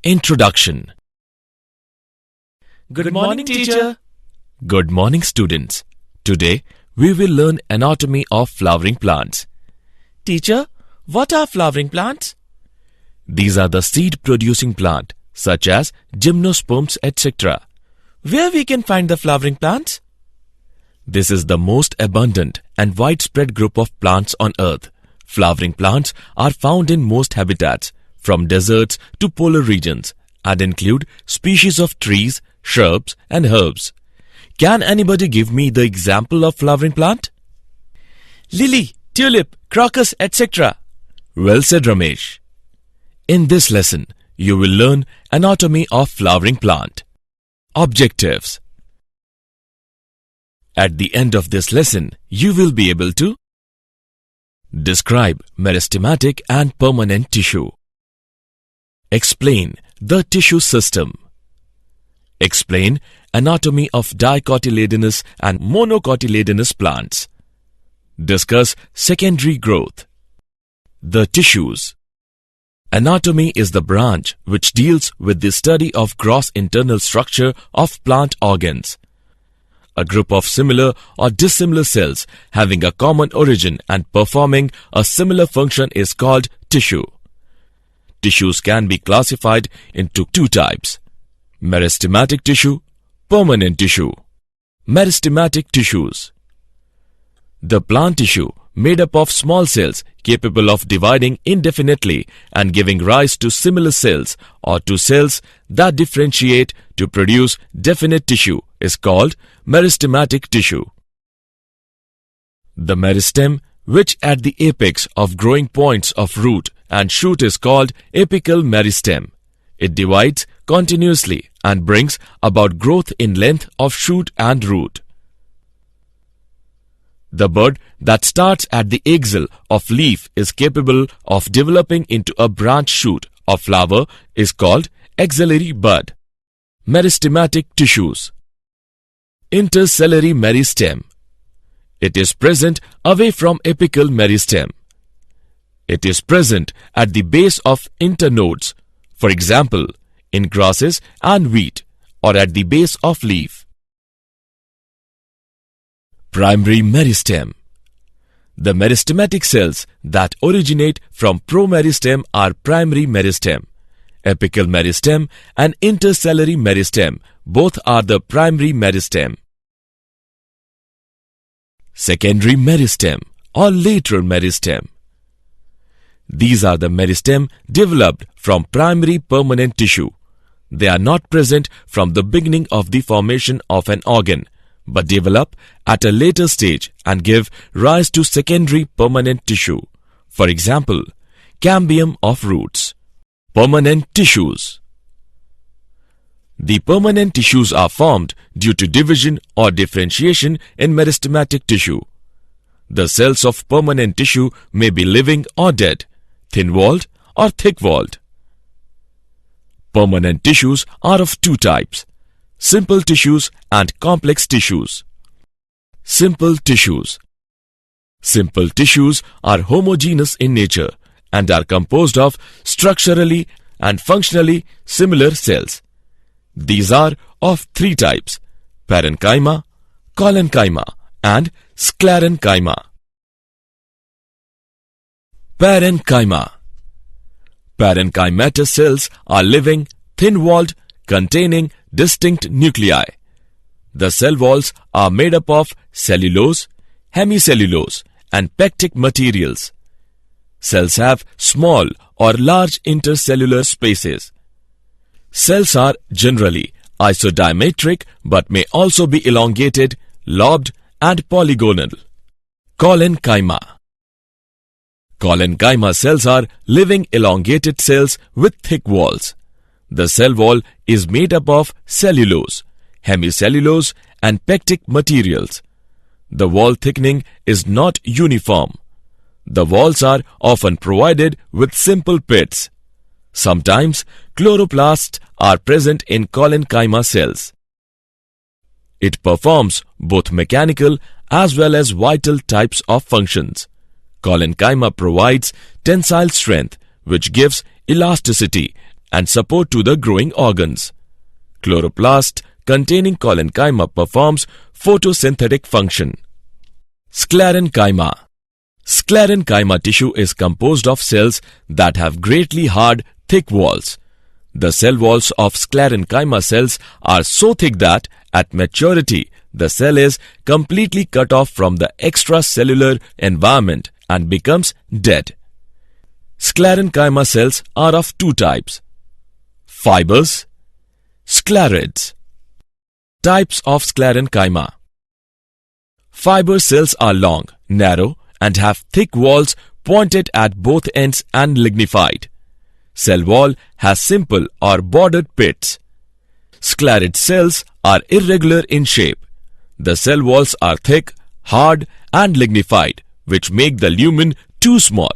Introduction. Good morning, teacher. Good morning, students. Today, we will learn anatomy of flowering plants. Teacher, what are flowering plants? These are the seed-producing plant, such as gymnosperms, etc. Where we can find the flowering plants? This is the most abundant and widespread group of plants on earth. Flowering plants are found in most habitats, from deserts to polar regions, and include species of trees, shrubs, and herbs. Can anybody give me the example of flowering plant? Lily, tulip, crocus, etc. Well said, Ramesh. In this lesson, you will learn anatomy of flowering plant. Objectives. At the end of this lesson, you will be able to describe meristematic and permanent tissue. Explain the tissue system. Explain anatomy of dicotyledonous and monocotyledonous plants. Discuss secondary growth. The tissues. Anatomy is the branch which deals with the study of gross internal structure of plant organs. A group of similar or dissimilar cells having a common origin and performing a similar function is called tissue. Tissues can be classified into two types: meristematic tissue, permanent tissue. Meristematic tissues. The plant tissue made up of small cells capable of dividing indefinitely and giving rise to similar cells or to cells that differentiate to produce definite tissue is called meristematic tissue. The meristem, which at the apex of growing points of root and shoot, is called apical meristem. It divides continuously and brings about growth in length of shoot and root. The bud that starts at the axil of leaf is capable of developing into a branch shoot or flower is called axillary bud. Meristematic tissues. Intercellary meristem. It is present away from apical meristem. It is present at the base of internodes, for example, in grasses and wheat, or at the base of leaf. Primary meristem. The meristematic cells that originate from promeristem are primary meristem. Apical meristem and intercellary meristem both are the primary meristem. Secondary meristem or lateral meristem. These are the meristem developed from primary permanent tissue. They are not present from the beginning of the formation of an organ, but develop at a later stage and give rise to secondary permanent tissue. For example, cambium of roots. Permanent tissues. The permanent tissues are formed due to division or differentiation in meristematic tissue. The cells of permanent tissue may be living or dead, thin-walled or thick-walled. Permanent tissues are of two types: simple tissues and complex tissues. Simple tissues. Simple tissues are homogeneous in nature and are composed of structurally and functionally similar cells. These are of three types: parenchyma, collenchyma, and sclerenchyma. Parenchyma. Parenchymatous cells are living, thin-walled, containing distinct nuclei. The cell walls are made up of cellulose, hemicellulose, and pectic materials. Cells have small or large intercellular spaces. Cells are generally isodiametric but may also be elongated, lobed, and polygonal. Collenchyma. Collenchyma cells are living elongated cells with thick walls. The cell wall is made up of cellulose, hemicellulose, and pectic materials. The wall thickening is not uniform. The walls are often provided with simple pits. Sometimes chloroplasts are present in collenchyma cells. It performs both mechanical as well as vital types of functions. Collenchyma provides tensile strength, which gives elasticity and support to the growing organs. Chloroplast containing collenchyma performs photosynthetic function. Sclerenchyma. Sclerenchyma tissue is composed of cells that have greatly hard, thick walls. The cell walls of sclerenchyma cells are so thick that, at maturity, the cell is completely cut off from the extracellular environment and becomes dead. Sclerenchyma cells are of two types: fibers, sclerids. Types of sclerenchyma. Fiber cells are long, narrow, and have thick walls pointed at both ends and lignified. Cell wall has simple or bordered pits. Sclerid cells are irregular in shape. The cell walls are thick, hard, and lignified, which make the lumen too small.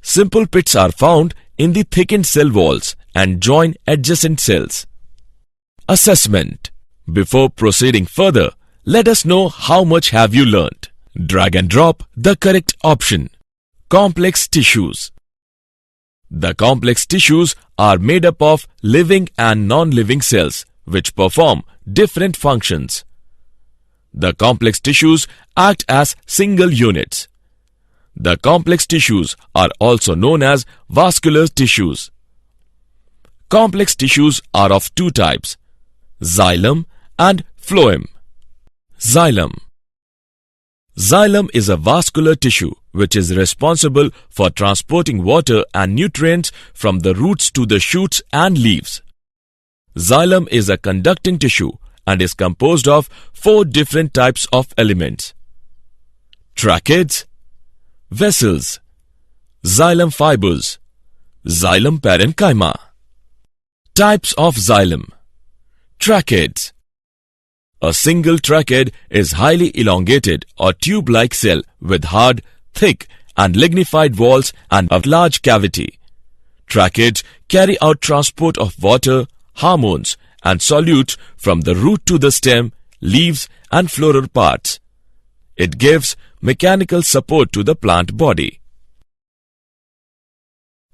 Simple pits are found in the thickened cell walls and join adjacent cells. Assessment. Before proceeding further, let us know how much have you learnt. Drag and drop the correct option. Complex tissues. The complex tissues are made up of living and non-living cells which perform different functions. The complex tissues act as single units. The complex tissues are also known as vascular tissues. Complex tissues are of two types: xylem and phloem. Xylem. Xylem is a vascular tissue which is responsible for transporting water and nutrients from the roots to the shoots and leaves. Xylem is a conducting tissue and is composed of 4 different types of elements: tracheids, vessels, xylem fibers, xylem parenchyma. Types of xylem. Tracheids. A single tracheid is highly elongated or tube-like cell with hard, thick and lignified walls and a large cavity. Tracheids carry out transport of water, hormones and solutes from the root to the stem, leaves and floral parts. It gives mechanical support to the plant body.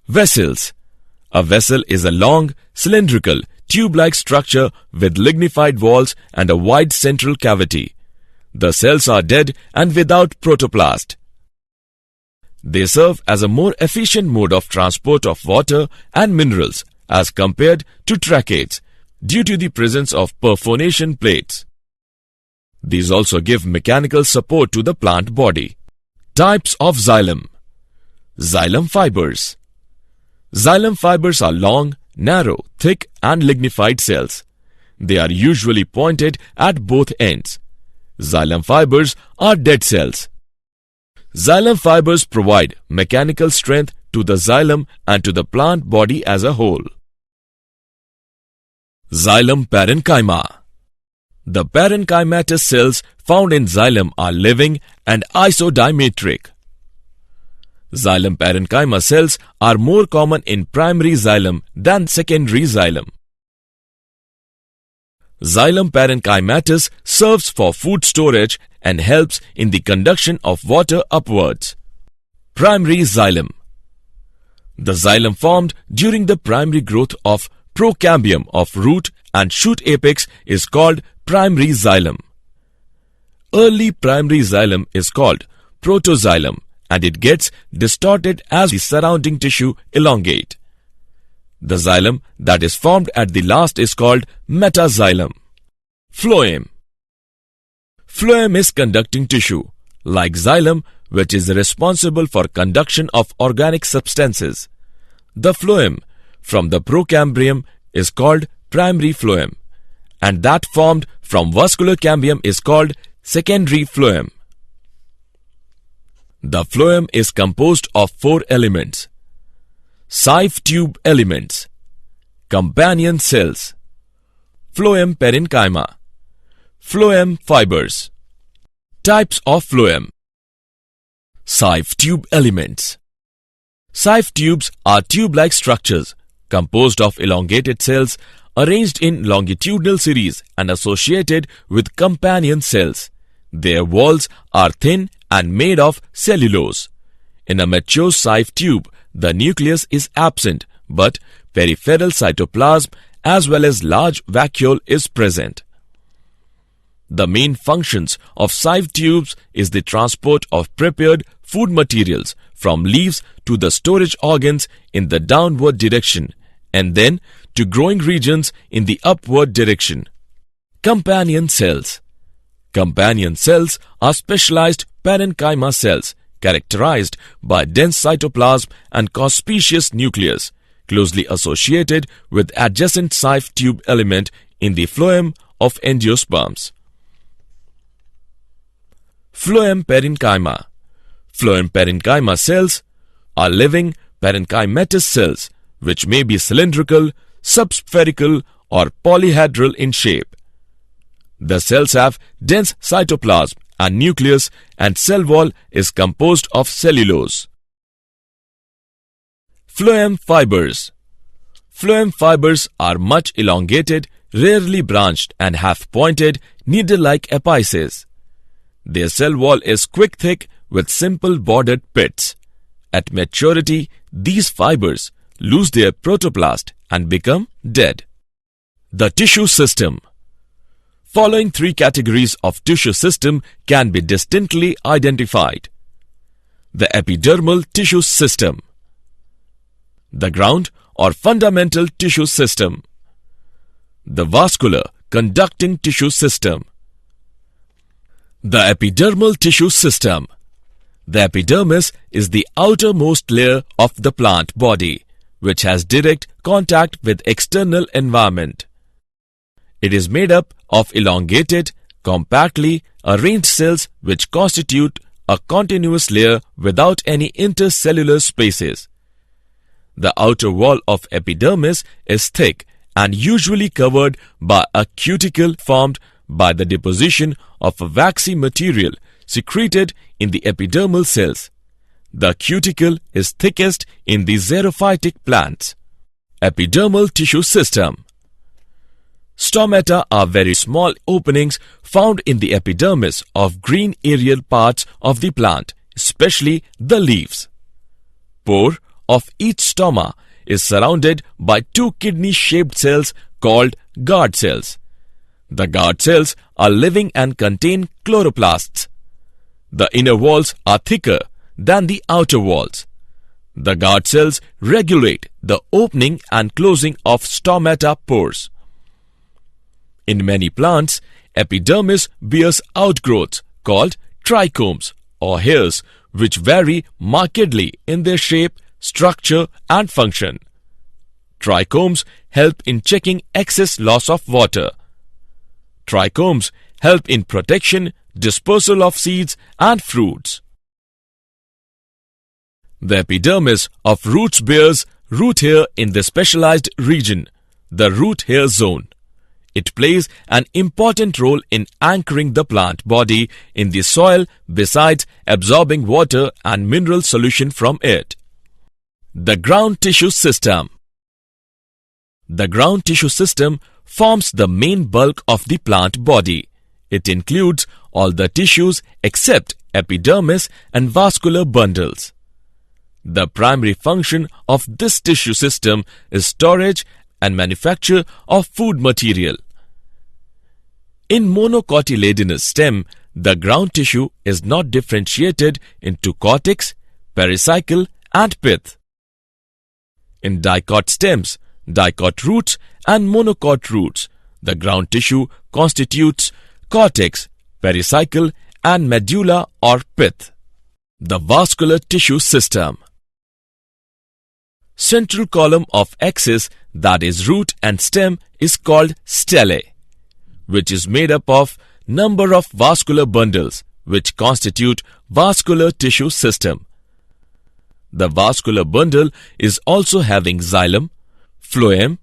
Vessels. A vessel is a long, cylindrical, tube-like structure with lignified walls and a wide central cavity. The cells are dead and without protoplast. They serve as a more efficient mode of transport of water and minerals as compared to tracheids due to the presence of perforation plates. These also give mechanical support to the plant body. Types of xylem. Xylem fibers. Xylem fibers are long, narrow, thick and lignified cells. They are usually pointed at both ends. Xylem fibers are dead cells. Xylem fibers provide mechanical strength to the xylem and to the plant body as a whole. Xylem parenchyma. The parenchymatous cells found in xylem are living and isodimetric. Xylem parenchyma cells are more common in primary xylem than secondary xylem. Xylem parenchymatous serves for food storage and helps in the conduction of water upwards. Primary xylem. The xylem formed during the primary growth of procambium of root and shoot apex is called primary xylem. Early primary xylem is called protoxylem and it gets distorted as the surrounding tissue elongate. The xylem that is formed at the last is called metaxylem. Phloem. Phloem is conducting tissue, like xylem, which is responsible for conduction of organic substances. The phloem from the procambrium is called primary phloem, and that formed from vascular cambium is called secondary phloem. The phloem is composed of 4 elements: sieve tube elements, companion cells, phloem parenchyma, phloem fibers. Types of phloem. Sieve tube elements. Sieve tubes are tube-like structures composed of elongated cells arranged in longitudinal series and associated with companion cells. Their walls are thin and made of cellulose. In a mature sieve tube, the nucleus is absent, but peripheral cytoplasm as well as large vacuole is present. The main functions of sieve tubes is the transport of prepared food materials from leaves to the storage organs in the downward direction and then to growing regions in the upward direction. Companion cells. Companion cells are specialized parenchyma cells characterized by dense cytoplasm and conspicuous nucleus, closely associated with adjacent sieve tube element in the phloem of angiosperms. Phloem parenchyma. Phloem parenchyma cells are living parenchymatous cells which may be cylindrical, subspherical or polyhedral in shape. The cells have dense cytoplasm and nucleus and cell wall is composed of cellulose. Phloem fibers. Phloem fibers are much elongated, rarely branched and have pointed, needle-like apices. Their cell wall is quick-thick with simple bordered pits. At maturity, these fibers lose their protoplast and become dead. The tissue system. Following three categories of tissue system can be distinctly identified. The epidermal tissue system, the ground or fundamental tissue system, the vascular conducting tissue system. The epidermal tissue system. The epidermis is the outermost layer of the plant body, which has direct contact with external environment. It is made up of elongated, compactly arranged cells which constitute a continuous layer without any intercellular spaces. The outer wall of epidermis is thick and usually covered by a cuticle formed by the deposition of a waxy material secreted in the epidermal cells. The cuticle is thickest in the xerophytic plants. Epidermal tissue system. Stomata are very small openings found in the epidermis of green aerial parts of the plant, especially the leaves. Pore of each stoma is surrounded by two kidney-shaped cells called guard cells. The guard cells are living and contain chloroplasts. The inner walls are thicker than the outer walls. The guard cells regulate the opening and closing of stomata pores. In many plants, epidermis bears outgrowths called trichomes or hairs which vary markedly in their shape, structure and function. Trichomes help in checking excess loss of water. Trichomes help in protection, dispersal of seeds and fruits. The epidermis of roots bears root hair in the specialized region, the root hair zone. It plays an important role in anchoring the plant body in the soil besides absorbing water and mineral solution from it. The ground tissue system. The ground tissue system forms the main bulk of the plant body. It includes all the tissues except epidermis and vascular bundles. The primary function of this tissue system is storage and manufacture of food material. In monocotyledonous stem, the ground tissue is not differentiated into cortex, pericycle and pith. In dicot stems, dicot roots and monocot roots, the ground tissue constitutes cortex, pericycle and medulla or pith. The vascular tissue system. Central column of axis, that is root and stem, is called stele, which is made up of number of vascular bundles which constitute vascular tissue system. The vascular bundle is also having xylem, phloem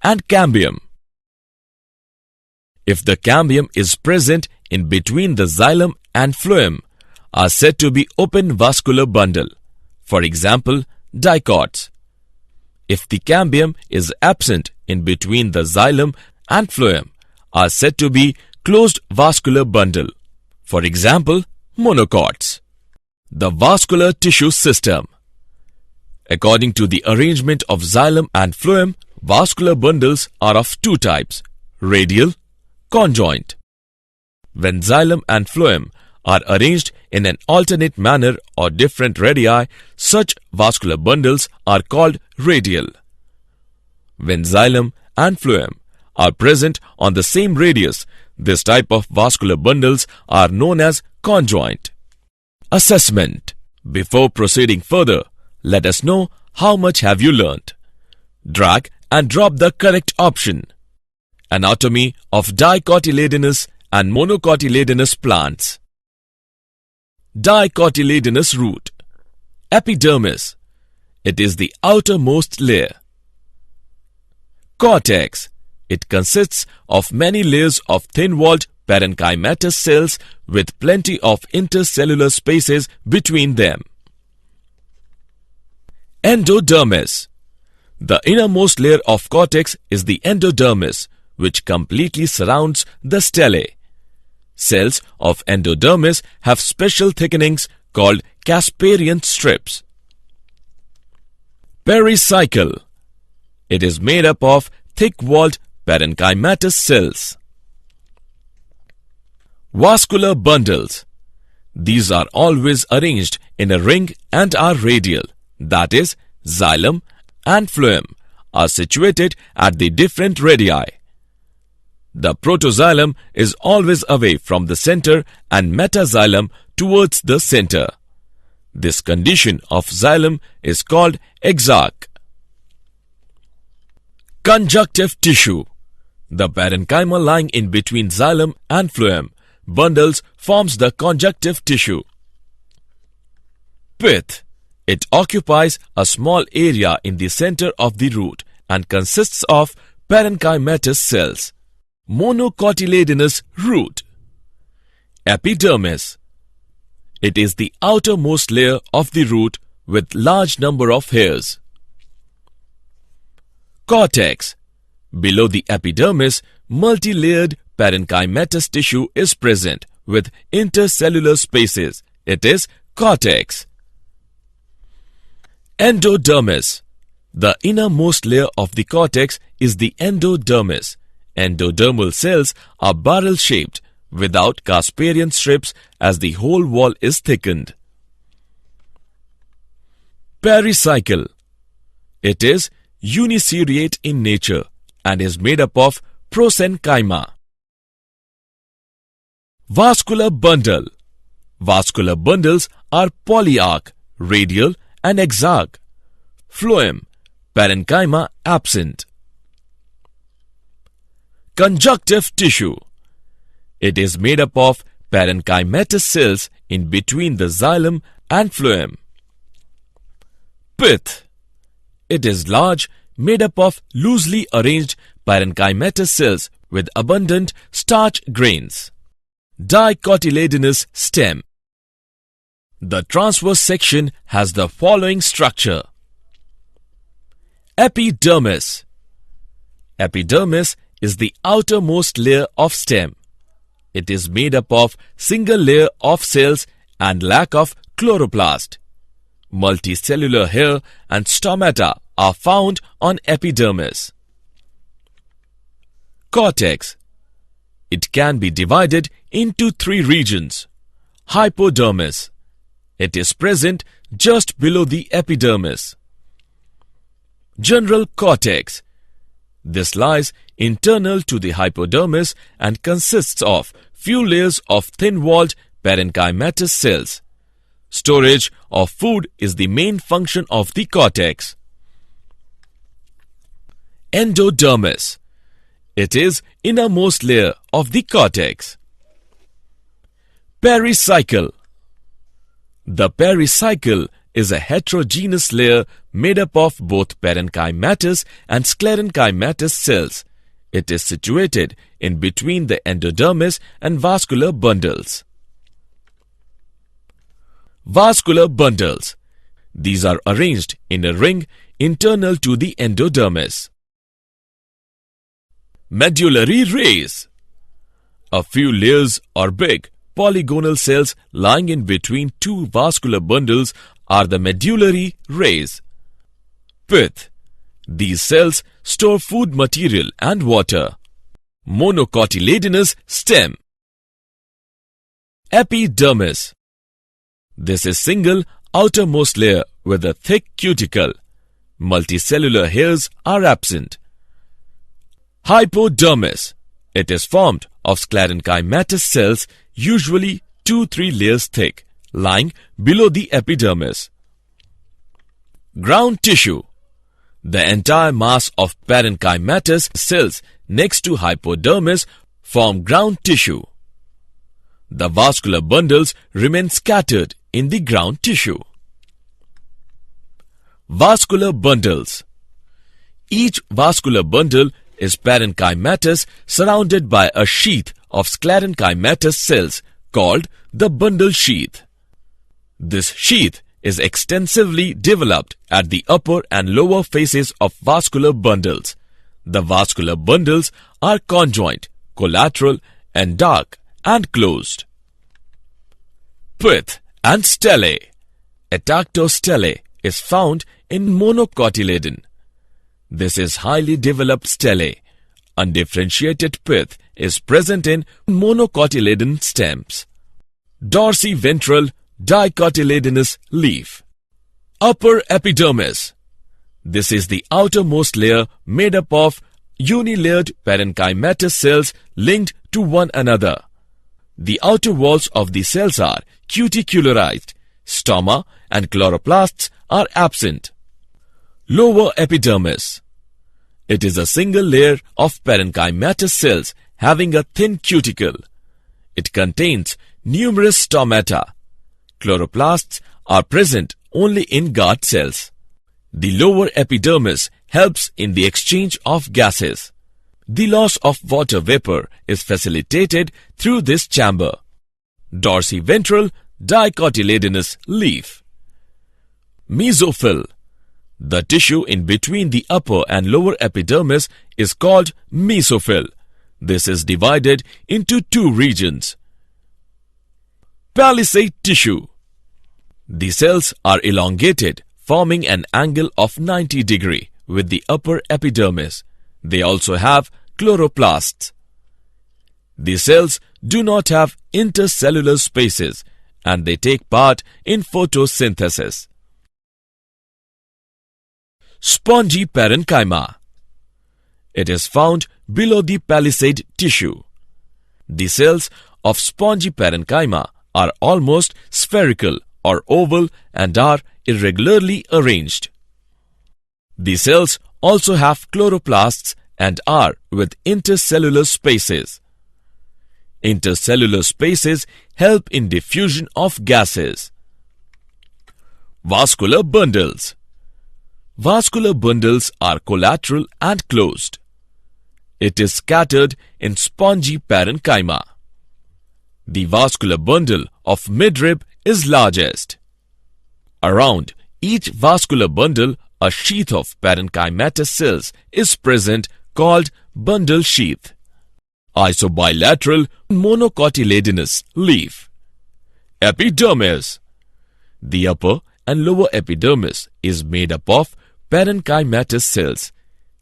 and cambium. If the cambium is present in between the xylem and phloem, are said to be open vascular bundle, for example, dicots. If the cambium is absent in between the xylem and phloem, are said to be closed vascular bundle, for example, monocots. The vascular tissue system. According to the arrangement of xylem and phloem, vascular bundles are of two types: radial, conjoint. When xylem and phloem are arranged in an alternate manner or different radii, such vascular bundles are called radial. When xylem and phloem are present on the same radius, this type of vascular bundles are known as conjoint. Assessment. Before proceeding further, let us know how much have you learnt. Drag and drop the correct option. Anatomy of dicotyledonous and monocotyledonous plants. Dicotyledonous root. Epidermis. It is the outermost layer. Cortex. It consists of many layers of thin-walled parenchymatous cells with plenty of intercellular spaces between them. Endodermis. The innermost layer of cortex is the endodermis, which completely surrounds the stellae. Cells of endodermis have special thickenings called Casparian strips. Pericycle. It is made up of thick-walled parenchymatous cells. Vascular bundles. These are always arranged in a ring and are radial, that is, xylem and phloem are situated at the different radii. The protoxylem is always away from the center and metaxylem towards the center. This condition of xylem is called exarch. Conjunctive tissue. The parenchyma lying in between xylem and phloem bundles forms the conjunctive tissue. Pith. It occupies a small area in the center of the root and consists of parenchymatous cells. Monocotyledonous root. Epidermis. It is the outermost layer of the root with large number of hairs. Cortex. Below the epidermis, multi-layered parenchymatous tissue is present with intercellular spaces. It is cortex. Endodermis. The innermost layer of the cortex is the endodermis. Endodermal cells are barrel-shaped without Casparian strips as the whole wall is thickened. Pericycle. It is uniseriate in nature and is made up of prosenchyma. Vascular bundle. Vascular bundles are polyarch, radial and exarch. Phloem, parenchyma absent. Conjunctive tissue. It is made up of parenchymatous cells in between the xylem and phloem. Pith. It is large, made up of loosely arranged parenchymatous cells with abundant starch grains. Dicotyledonous stem. The transverse section has the following structure. Epidermis. Epidermis is the outermost layer of stem. It is made up of single layer of cells and lack of chloroplast. Multicellular hair and stomata are found on epidermis. Cortex. It can be divided into three regions. Hypodermis. It is present just below the epidermis. General cortex. This lies internal to the hypodermis and consists of few layers of thin-walled parenchymatous cells. Storage of food is the main function of the cortex. Endodermis. It is innermost layer of the cortex. Pericycle. The pericycle is a heterogeneous layer made up of both parenchymatous and sclerenchymatous cells. It is situated in between the endodermis and vascular bundles. Vascular bundles. These are arranged in a ring internal to the endodermis. Medullary rays. A few layers or big polygonal cells lying in between two vascular bundles are the medullary rays. Pith. These cells store food material and water. Monocotyledonous stem. Epidermis. This is single outermost layer with a thick cuticle. Multicellular hairs are absent. Hypodermis. It is formed of sclerenchymatous cells, usually 2-3 layers thick, lying below the epidermis. Ground tissue. The entire mass of parenchymatous cells next to hypodermis form ground tissue. The vascular bundles remain scattered in the ground tissue. Vascular bundles. Each vascular bundle is parenchymatous surrounded by a sheath of sclerenchymatous cells called the bundle sheath. This sheath is extensively developed at the upper and lower faces of vascular bundles. The vascular bundles are conjoint, collateral, and dark and closed. Pith and stele. Atactostele is found in monocotyledon. This is highly developed stele. Undifferentiated pith is present in monocotyledon stems. Dorsiventral dicotyledonous leaf. Upper epidermis. This is the outermost layer made up of unilayered parenchymatous cells linked to one another. The outer walls of the cells are cuticularized. Stoma and chloroplasts are absent. Lower epidermis. It is a single layer of parenchymatous cells having a thin cuticle. It contains numerous stomata. Chloroplasts are present only in guard cells. The lower epidermis helps in the exchange of gases. The loss of water vapor is facilitated through this chamber. Dorsiventral dicotyledonous leaf. Mesophyll. The tissue in between the upper and lower epidermis is called mesophyll. This is divided into two regions. Palisade tissue. The cells are elongated, forming an angle of 90 degrees with the upper epidermis. They also have chloroplasts. The cells do not have intercellular spaces and they take part in photosynthesis. Spongy parenchyma. It is found below the palisade tissue. The cells of spongy parenchyma are almost spherical or oval and are irregularly arranged. The cells also have chloroplasts and are with intercellular spaces. Intercellular spaces help in diffusion of gases. Vascular bundles. Vascular bundles are collateral and closed. It is scattered in spongy parenchyma. The vascular bundle of midrib is largest. Around each vascular bundle, a sheath of parenchymatous cells is present called bundle sheath. Isobilateral monocotyledonous leaf. Epidermis. The upper and lower epidermis is made up of parenchymatous cells.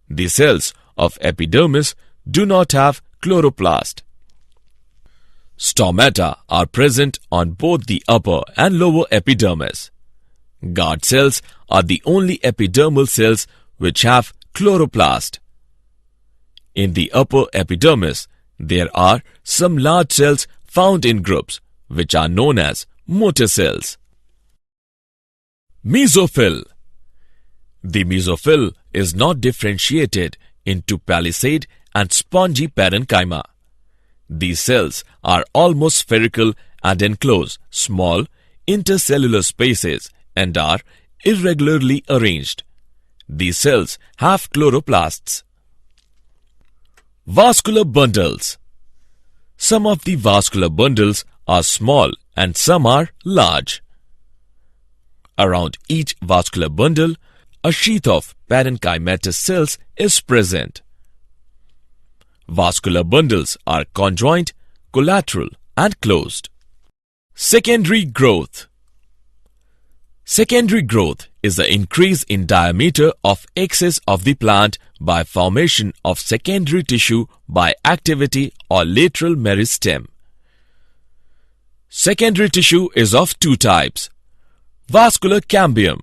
The cells of epidermis do not have chloroplast. Stomata are present on both the upper and lower epidermis. Guard cells are the only epidermal cells which have chloroplast. In the upper epidermis, there are some large cells found in groups which are known as motor cells. Mesophyll. The mesophyll is not differentiated into palisade and spongy parenchyma. These cells are almost spherical and enclose small intercellular spaces and are irregularly arranged. These cells have chloroplasts. Vascular bundles. Some of the vascular bundles are small and some are large. Around each vascular bundle, a sheath of parenchymatous cells is present. Vascular bundles are conjoint, collateral and closed. Secondary growth. Secondary growth is the increase in diameter of axis of the plant by formation of secondary tissue by activity or lateral meristem. Secondary tissue is of two types: vascular cambium,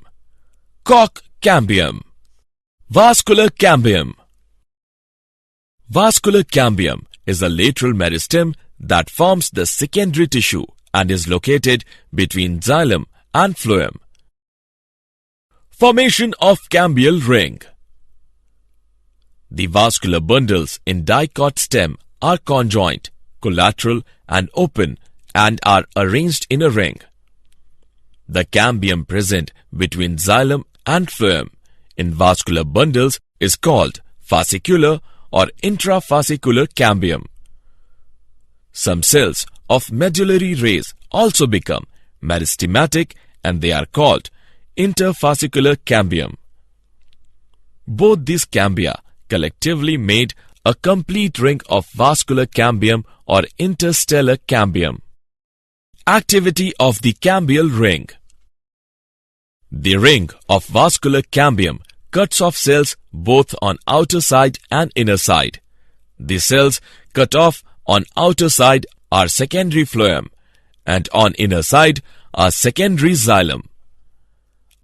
cork cambium. Vascular cambium. Vascular cambium is a lateral meristem that forms the secondary tissue and is located between xylem and phloem. Formation of cambial ring. The vascular bundles in dicot stem are conjoint, collateral and open and are arranged in a ring. The cambium present between xylem and phloem in vascular bundles is called fascicular or intrafascicular cambium. Some cells of medullary rays also become meristematic and they are called interfascicular cambium. Both these cambia collectively made a complete ring of vascular cambium or interstellar cambium. Activity of the cambial ring. The ring of vascular cambium cuts off cells both on outer side and inner side. The cells cut off on outer side are secondary phloem and on inner side are secondary xylem.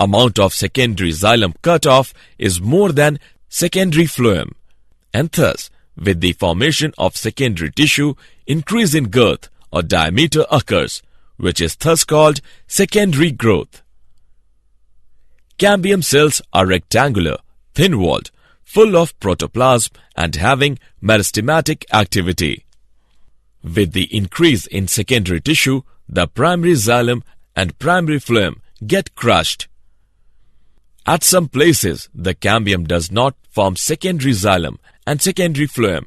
Amount of secondary xylem cut off is more than secondary phloem, and thus with the formation of secondary tissue, increase in girth or diameter occurs, which is thus called secondary growth. Cambium cells are rectangular, thin-walled, full of protoplasm and having meristematic activity. With the increase in secondary tissue, the primary xylem and primary phloem get crushed. At some places, the cambium does not form secondary xylem and secondary phloem,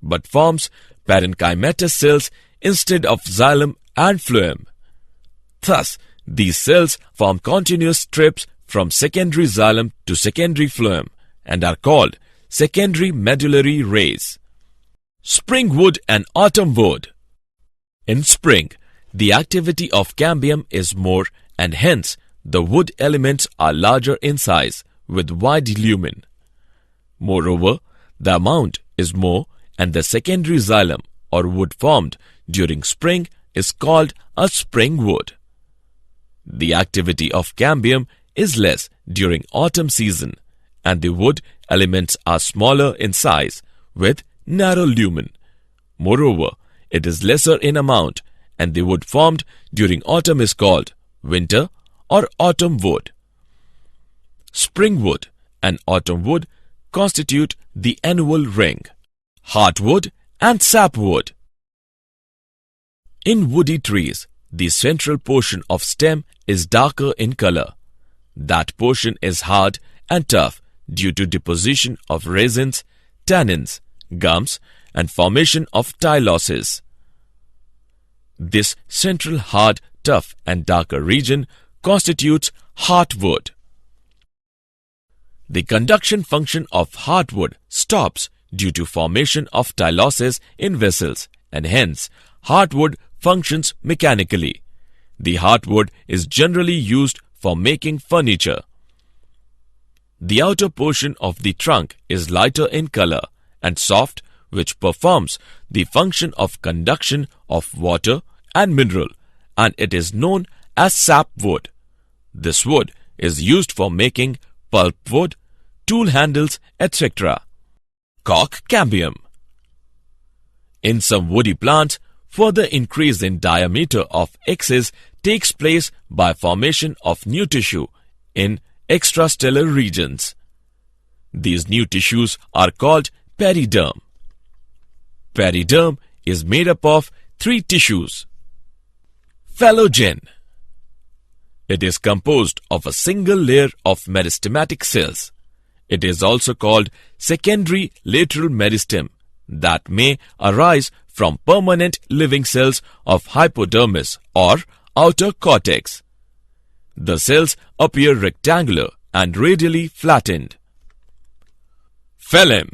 but forms parenchymatous cells instead of xylem and phloem. Thus, these cells form continuous strips from secondary xylem to secondary phloem and are called secondary medullary rays. Spring wood and autumn wood. In spring, the activity of cambium is more and hence the wood elements are larger in size with wide lumen. Moreover, the amount is more and the secondary xylem or wood formed during spring is called a spring wood. The activity of cambium is less during autumn season and the wood elements are smaller in size with narrow lumen. Moreover, it is lesser in amount and the wood formed during autumn is called winter or autumn wood. Spring wood and autumn wood constitute the annual ring. Heartwood and sapwood. In woody trees, the central portion of stem is darker in color. That portion is hard and tough due to deposition of resins, tannins, gums, and formation of tyloses. This central hard, tough, and darker region constitutes heartwood. The conduction function of heartwood stops due to formation of tyloses in vessels, and hence heartwood functions mechanically. The heartwood is generally used for making furniture. The outer portion of the trunk is lighter in color and soft, which performs the function of conduction of water and mineral, and it is known as sapwood. This wood is used for making pulpwood, tool handles, etc. Cork cambium. In some woody plants, further increase in diameter of axis takes place by formation of new tissue in extrastellar regions. These new tissues are called periderm. Periderm is made up of three tissues. Phallogen. It is composed of a single layer of meristematic cells. It is also called secondary lateral meristem that may arise from permanent living cells of hypodermis or outer cortex. The cells appear rectangular and radially flattened. Phloem.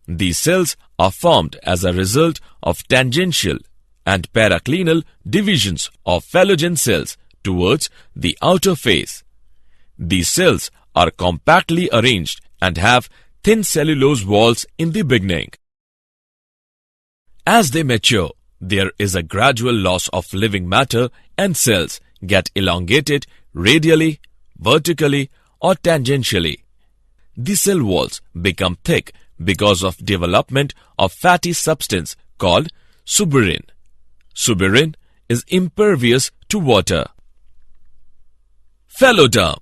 These cells are formed as a result of tangential and paraclinal divisions of phallogen cells towards the outer face. These cells are compactly arranged and have thin cellulose walls in the beginning. As they mature, there is a gradual loss of living matter and cells get elongated radially, vertically or tangentially. The cell walls become thick because of development of fatty substance called suberin. Suberin is impervious to water. Phyloderm.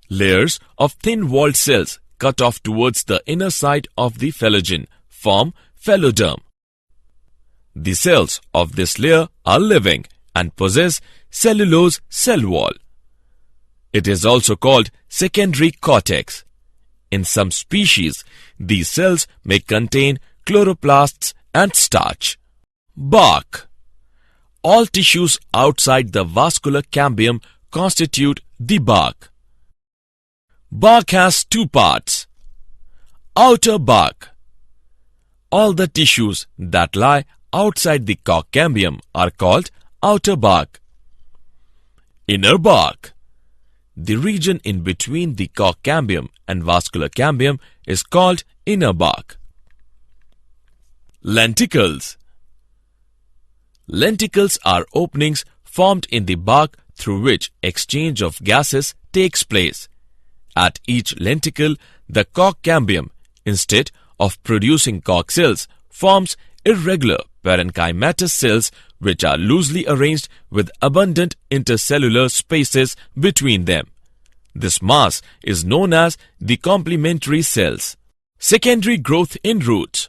Layers of thin-walled cells cut off towards the inner side of the phylogen form phyloderm. The cells of this layer are living and possess cellulose cell wall. It is also called secondary cortex. In some species, these cells may contain chloroplasts and starch. Bark. All tissues outside the vascular cambium constitute the bark. Bark has two parts. Outer bark. All the tissues that lie outside the cork cambium are called outer bark. Inner bark. The region in between the cork cambium and vascular cambium is called inner bark. Lenticles. Lenticles are openings formed in the bark through which exchange of gases takes place. At each lenticle, the cork cambium, instead of producing cork cells, forms irregular parenchymatous cells which are loosely arranged with abundant intercellular spaces between them. This mass is known as the complementary cells. Secondary growth in roots.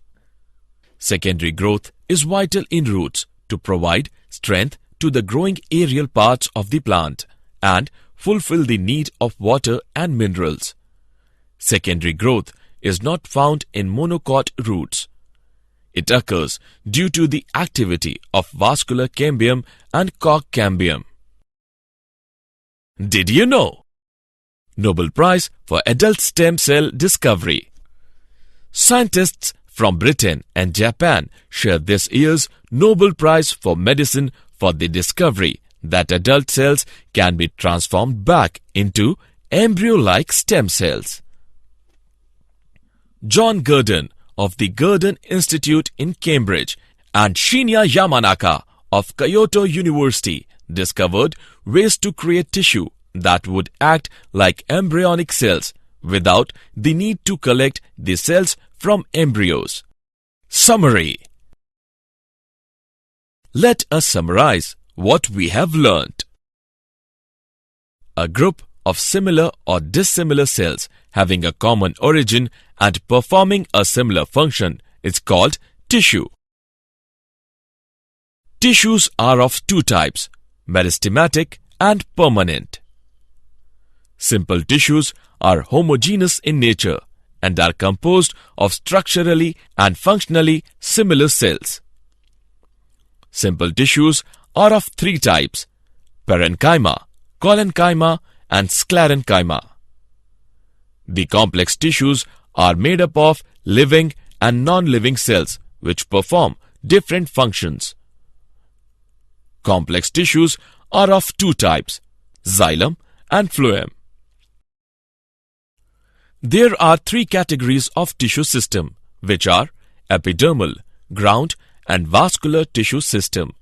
Secondary growth is vital in roots to provide strength to the growing aerial parts of the plant and fulfill the need of water and minerals. Secondary growth is not found in monocot roots. It occurs due to the activity of vascular cambium and cork cambium. Did you know? Nobel Prize for Adult Stem Cell Discovery. Scientists from Britain and Japan share this year's Nobel Prize for Medicine for the discovery that adult cells can be transformed back into embryo-like stem cells. John Gurdon of the Gurdon Institute in Cambridge and Shinya Yamanaka of Kyoto University discovered ways to create tissue that would act like embryonic cells without the need to collect the cells from embryos. Summary. Let us summarize what we have learnt. A group of similar or dissimilar cells having a common origin and performing a similar function is called tissue. Tissues are of two types, meristematic and permanent. Simple tissues are homogeneous in nature and are composed of structurally and functionally similar cells. Simple tissues are of three types, parenchyma, collenchyma and sclerenchyma. The complex tissues are made up of living and non-living cells which perform different functions. Complex tissues are of two types, xylem and phloem. There are three categories of tissue system, which are epidermal, ground and vascular tissue system.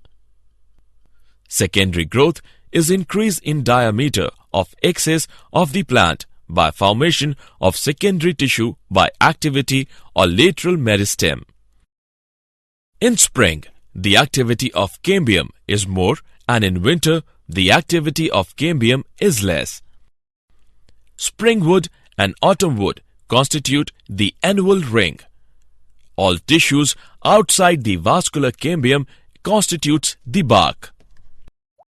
Secondary growth is increase in diameter of axis of the plant by formation of secondary tissue by activity or lateral meristem. In spring, the activity of cambium is more and in winter, the activity of cambium is less. Spring wood and autumn wood constitute the annual ring. All tissues outside the vascular cambium constitutes the bark.